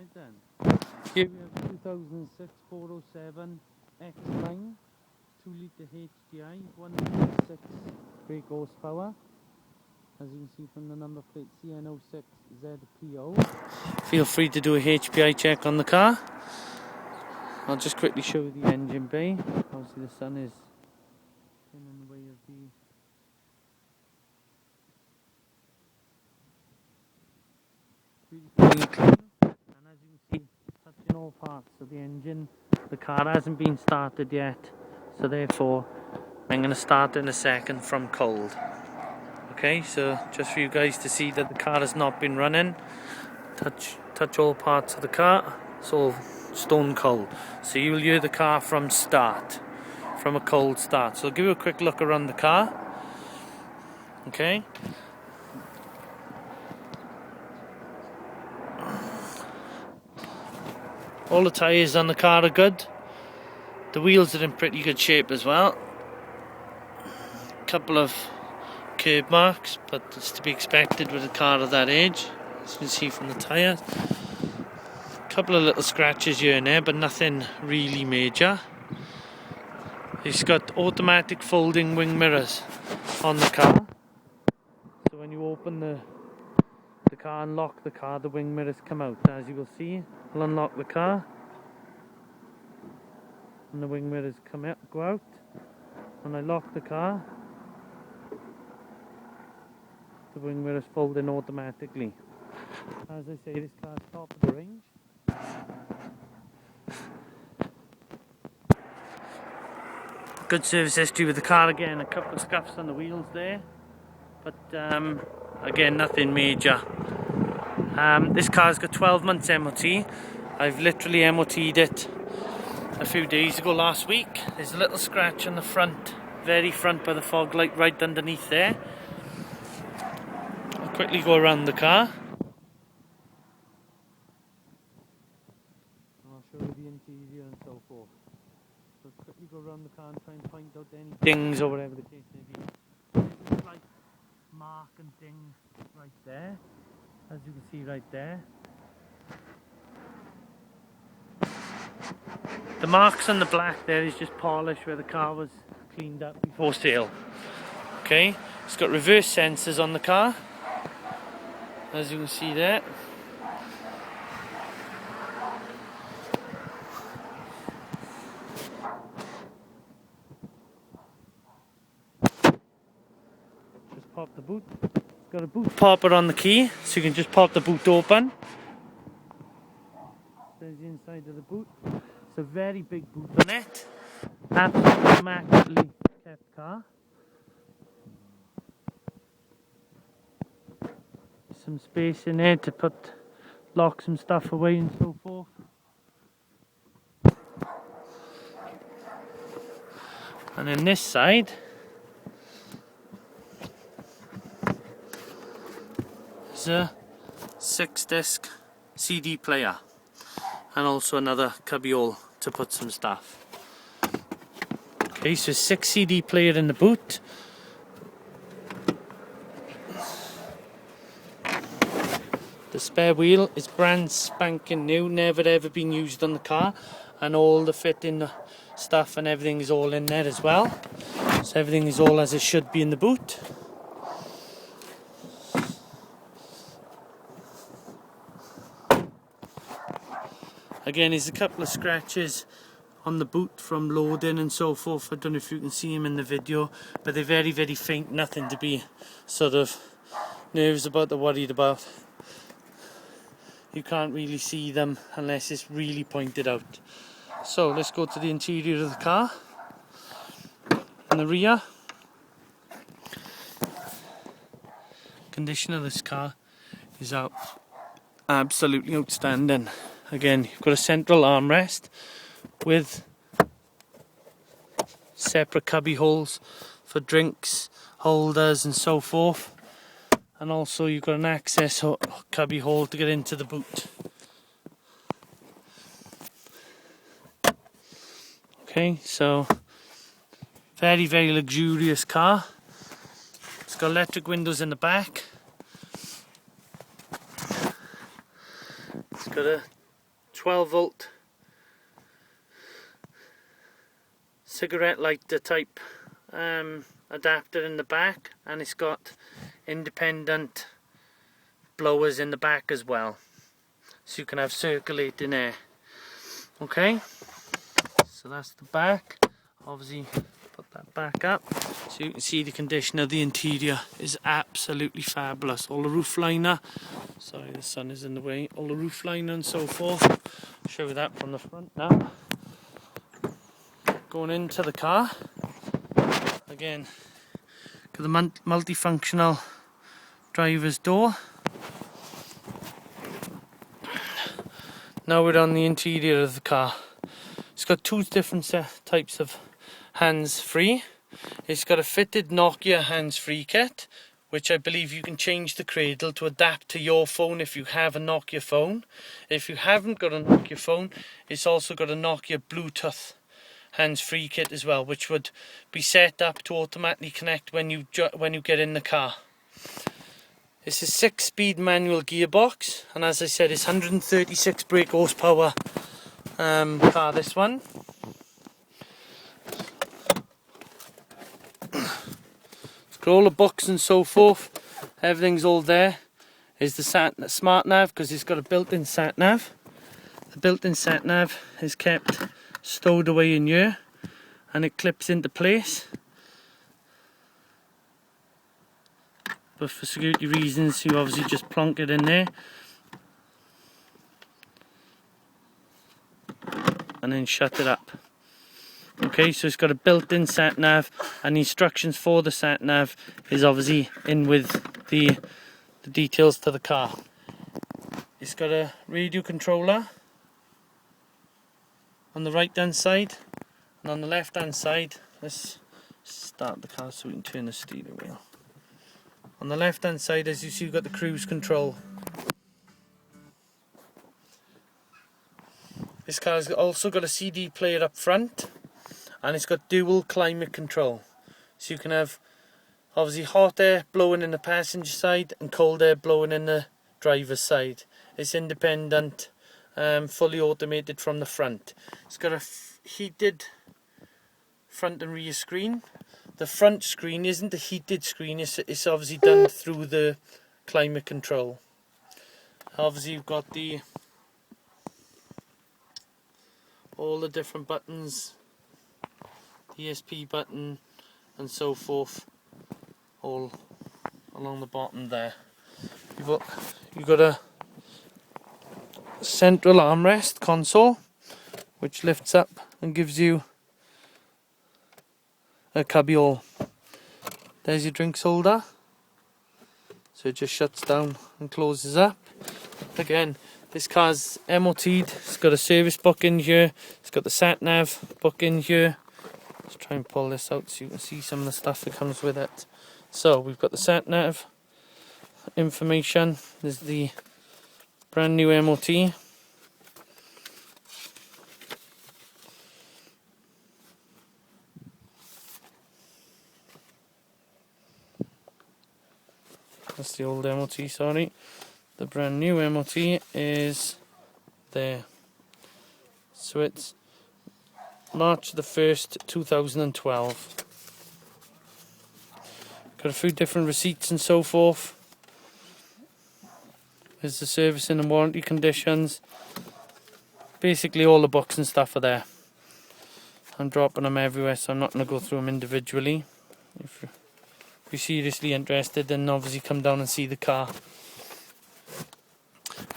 Right then, here we have 2006 407 X-Line 2.0 HDi 136 brake horsepower. As you can see from the number plate CN06ZPO. Feel free to do a HPI check on the car. I'll just quickly show you the engine bay. Obviously the sun is in the way of the really clean. And as you can see, touching all parts of the engine. The car hasn't been started yet, so therefore I'm going to start in a second from cold. Okay, so just for you guys to see that the car has not been running. Touch all parts of the car. It's all stone cold. So you'll hear the car from start, from a cold start. So I'll give you a quick look around the car. Okay. All the tyres on the car are good. The wheels are in pretty good shape as well. Couple of curb marks, but it's to be expected with a car of that age, as you can see from the tyres. Couple of little scratches here and there, but nothing really major. It's got automatic folding wing mirrors on the car, so when you open the car and lock the car, the wing mirrors come out. As you will see, I'll unlock the car and the wing mirrors go out. When I lock the car, the wing mirrors fold in automatically. As I say, this car is top of the range. Good service history with the car again. A couple of scuffs on the wheels there, but again, nothing major. This car's got 12 months MOT. I've literally MOT'd it a few days ago last week. There's a little scratch on the front, very front by the fog light, right underneath there. I'll quickly go around the car. I'll show you the interior and so forth. So quickly go around the car and try and point out any dings or whatever the case may be. There's a slight mark and ding right there, as you can see right there. The marks on the black there is just polish where the car was cleaned up before sale. Okay, it's got reverse sensors on the car, as you can see there. Just pop the boot. It's got a boot popper on the key, so you can just pop the boot open. There's the inside of the boot. It's a very big boot on it. Absolutely immaculately kept car. Some space in there to lock some stuff away and so forth. And then this side is a 6-disc CD player, and also another cubbyhole to put some stuff. Okay, so 6 CD player in the boot. The spare wheel is brand spanking new, never ever been used on the car, and all the fitting stuff and everything is all in there as well. So everything is all as it should be in the boot. Again, there's a couple of scratches on the boot from loading and so forth. I don't know if you can see them in the video, but they're very, very faint, nothing to be sort of nervous about or worried about. You can't really see them unless it's really pointed out. So let's go to the interior of the car. In the rear, condition of this car is absolutely outstanding. Again, you've got a central armrest with separate cubby holes for drinks, holders and so forth. And also you've got an access cubby hole to get into the boot. Okay, so very, very luxurious car. It's got electric windows in the back. It's got a 12 volt cigarette lighter type adapter in the back, and it's got independent blowers in the back as well, so you can have circulating air. Okay, so that's the back. Obviously put that back up so you can see the condition of the interior is absolutely fabulous. All the roof liner, sorry the sun is in the way, all the roof liner and so forth. I'll show you that from the front now. Going into the car, again got the multifunctional driver's door. Now we're on the interior of the car. It's got two different types of hands-free. It's got a fitted Nokia hands-free kit, which I believe you can change the cradle to adapt to your phone if you have a Nokia phone. If you haven't got a Nokia phone, it's also got a Nokia Bluetooth hands-free kit as well, which would be set up to automatically connect when you get in the car. It's a 6-speed manual gearbox, and as I said, it's 136 brake horsepower car, this one. It's got all the books and so forth, everything's all there. Is the smart nav, because it's got a built-in sat nav. The built-in sat nav is kept stowed away in here, and it clips into place. But for security reasons, you obviously just plonk it in there and then shut it up. Okay, so it's got a built-in sat nav, and the instructions for the sat nav is obviously in with the details to the car. It's got a radio controller on the right hand side, and on the left hand side, let's start the car so we can turn the steering wheel. On the left hand side, as you see, you've got the cruise control. This car's also got a CD player up front, and it's got dual climate control. So you can have obviously hot air blowing in the passenger side and cold air blowing in the driver's side. It's independent, fully automated from the front. It's got a heated front and rear screen. The front screen isn't a heated screen, it's obviously done through the climate control. Obviously you've got all the different buttons, the ESP button and so forth, all along the bottom there. You've got a central armrest console which lifts up and gives you a cubbyhole. There's your drinks holder, so it just shuts down and closes up. Again, this car's MOT'd. It's got a service book in here, it's got the sat nav book in here. Let's try and pull this out so you can see some of the stuff that comes with it. So we've got the sat nav information. There's the brand new MOT. That's the old MOT, sorry. The brand new MOT is there. So it's March the 1st, 2012. Got a few different receipts and so forth. There's the servicing and warranty conditions. Basically all the books and stuff are there. I'm dropping them everywhere, so I'm not going to go through them individually. If you're seriously interested, then obviously come down and see the car.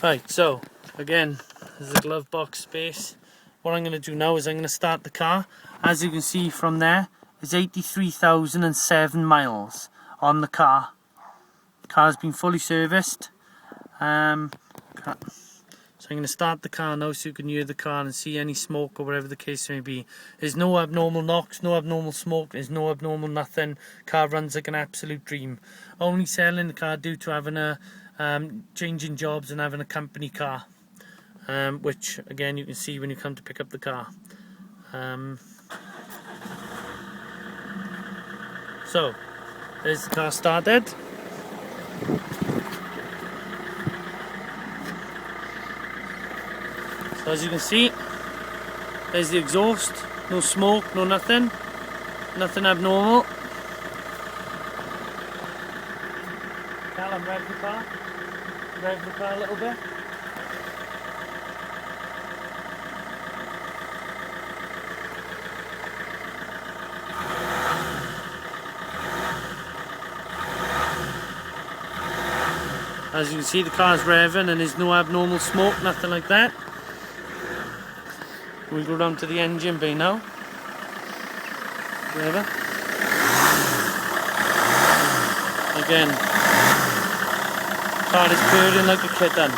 Right, so again, there's the glove box space. What I'm going to do now is I'm going to start the car. As you can see from there, there's 83,007 miles on the car. The car's been fully serviced. So I'm going to start the car now so you can hear the car and see any smoke or whatever the case may be. There's no abnormal knocks, no abnormal smoke, there's no abnormal nothing. Car runs like an absolute dream. Only selling the car due to having a changing jobs and having a company car, which again you can see when you come to pick up the car. So there's the car started. So as you can see, there's the exhaust, no smoke, no nothing abnormal. Callum, rev the car a little bit. As you can see, the car's revving and there's no abnormal smoke, nothing like that. We'll go down to the engine bay now. Whatever. Again, car is purring like a kitten.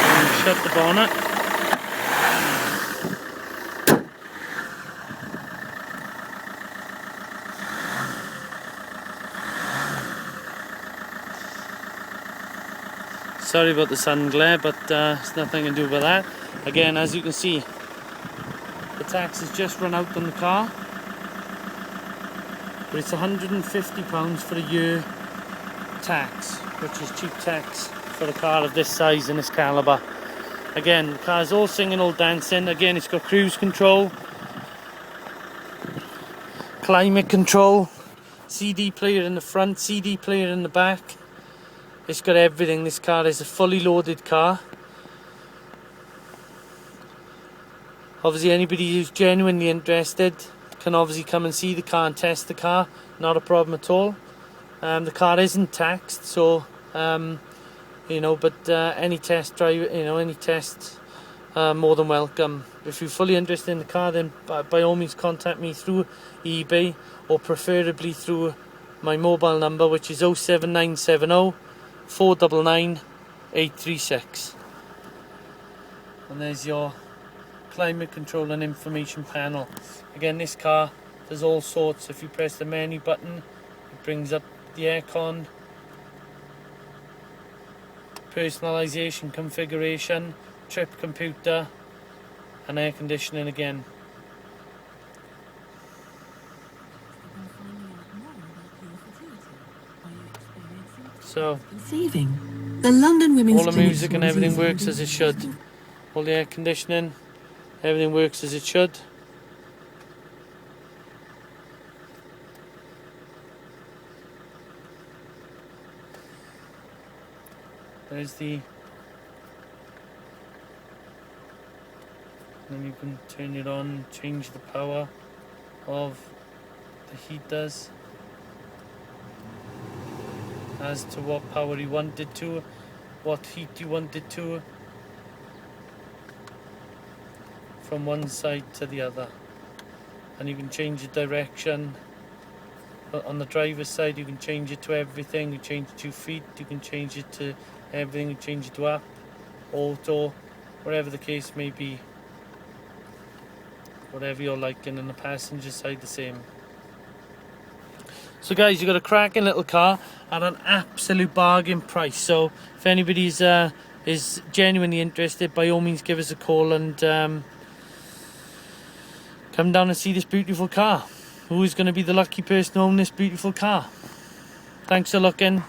And shut the bonnet. Sorry about the sun glare, but there's nothing I can do about that. Again, as you can see, the tax has just run out on the car, but it's £150 for a year tax, which is cheap tax for a car of this size and this calibre. Again, the car's all singing, all dancing. Again, it's got cruise control, climate control, CD player in the front, CD player in the back. It's got everything. This car is a fully loaded car. Obviously, anybody who's genuinely interested can obviously come and see the car and test the car. Not a problem at all. The car isn't taxed, so you know. But any test drive, any test, more than welcome. If you're fully interested in the car, then by all means contact me through eBay or preferably through my mobile number, which is 07970 499 836. And there's your climate control and information panel. Again, this car does all sorts. If you press the menu button, it brings up the aircon, personalization, configuration, trip computer, and air conditioning again. So the London Women's all the music and everything works as it should. All the air conditioning, everything works as it should. There's the... Then you can turn it on, change the power of the heaters as to what power you want it to, what heat you want it to, from one side to the other. And you can change the direction. On the driver's side, you can change it to everything. You change it to feet, you can change it to everything, you change it to up, auto, whatever the case may be. Whatever you're liking, and the passenger side the same. So guys, you've got a cracking little car at an absolute bargain price. So if anybody's is genuinely interested, by all means give us a call and come down and see this beautiful car. Who is going to be the lucky person to own this beautiful car? Thanks for looking.